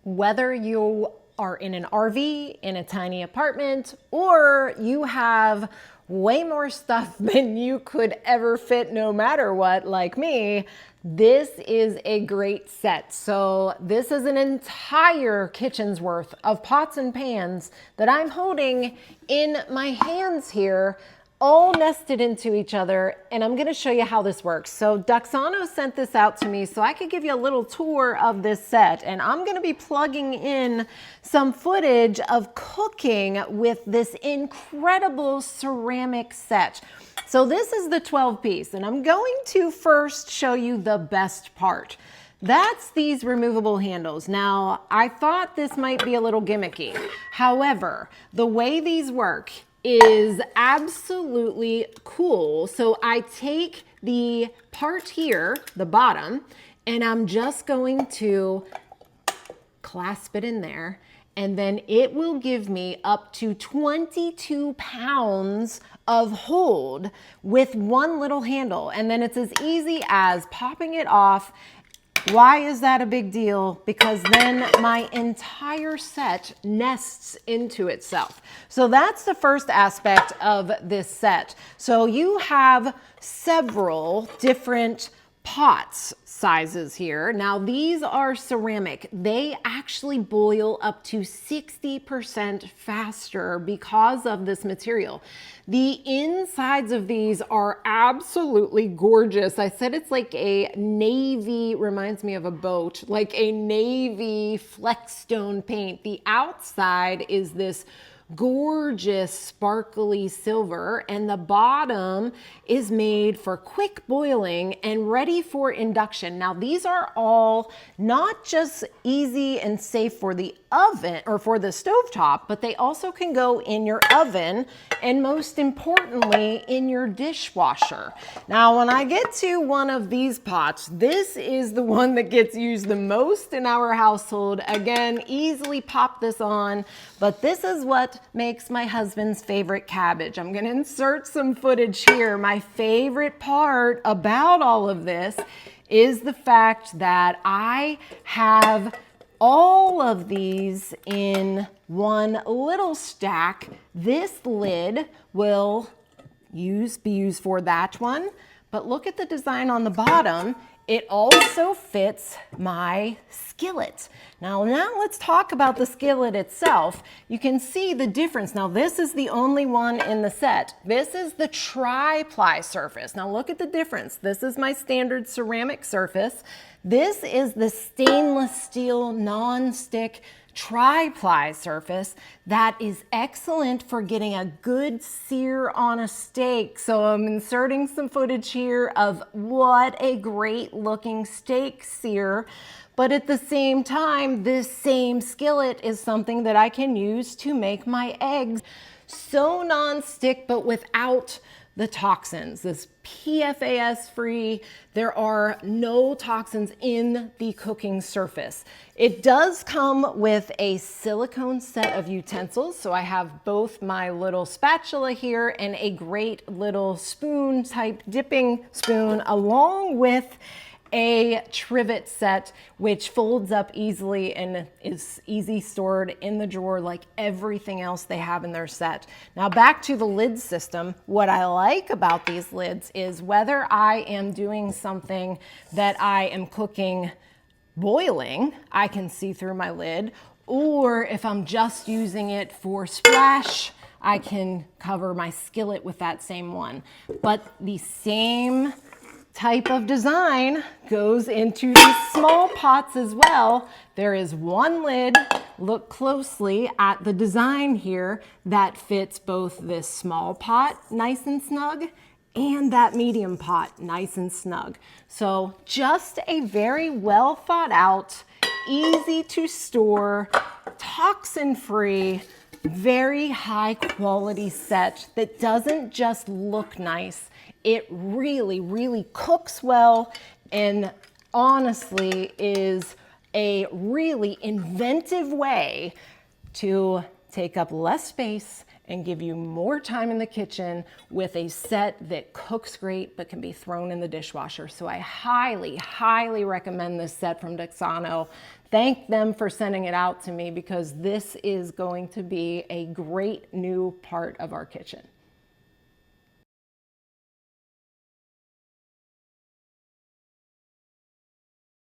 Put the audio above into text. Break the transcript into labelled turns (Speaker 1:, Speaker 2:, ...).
Speaker 1: Whether you are in an RV, in a tiny apartment, or you have way more stuff than you could ever fit no matter what, like me, this is a great set. So this is an entire kitchen's worth of pots and pans that I'm holding in my hands here, all nested into each other, and I'm gonna show you how this works. So DUXANO sent this out to me so I could give you a little tour of this set, and I'm gonna be plugging in some footage of cooking with this incredible ceramic set. So this is the 12-piece, and I'm going to first show you the best part. That's these removable handles. Now, I thought this might be a little gimmicky. However, the way these work is absolutely cool. So I take the part here, the bottom, and I'm just going to clasp it in there, and then it will give me up to 22 pounds of hold with one little handle. And then it's as easy as popping it off. Why is that a big deal? Because then my entire set nests into itself. So that's the first aspect of this set. So you have several different pots sizes here. Now these are ceramic. They actually boil up to 60% faster because of this material. The insides of these are absolutely gorgeous. I said it's like a navy, reminds me of a boat, like a navy fleckstone paint. The outside is this gorgeous sparkly silver, and the bottom is made for quick boiling and ready for induction. Now these are all not just easy and safe for the oven or for the stovetop, but they also can go in your oven and most importantly in your dishwasher. Now when I get to one of these pots, this is the one that gets used the most in our household. Again, easily pop this on, but this is what makes my husband's favorite cabbage. I'm gonna insert some footage here. My favorite part about all of this is the fact that I have all of these in one little stack. This lid will be used for that one, but look at the design on the bottom. It also fits my skillet. Now let's talk about the skillet itself. You can see the difference. Now this is the only one in the set. This is the tri-ply surface. Now look at the difference. This is my standard ceramic surface. This is the stainless steel non-stick tri-ply surface that is excellent for getting a good sear on a steak. So I'm inserting some footage here of what a great looking steak sear. But at the same time, this same skillet is something that I can use to make my eggs. So non-stick, but without the toxins. This PFAS free. There are no toxins in the cooking surface. It does come with a silicone set of utensils. So I have both my little spatula here and a great little spoon type dipping spoon along with a trivet set, which folds up easily and is easy stored in the drawer like everything else they have in their set. Now back to the lid system. What I like about these lids is whether I am doing something that I am cooking boiling, I can see through my lid, or if I'm just using it for splash, I can cover my skillet with that same one. But the same type of design goes into these small pots as well. There is one lid, look closely at the design here, that fits both this small pot nice and snug and that medium pot nice and snug. So just a very well thought out, easy to store, toxin free, very high quality set that doesn't just look nice. It really, really cooks well and honestly is a really inventive way to take up less space and give you more time in the kitchen with a set that cooks great but can be thrown in the dishwasher. So I highly, highly recommend this set from DUXANO. Thank them for sending it out to me because this is going to be a great new part of our kitchen.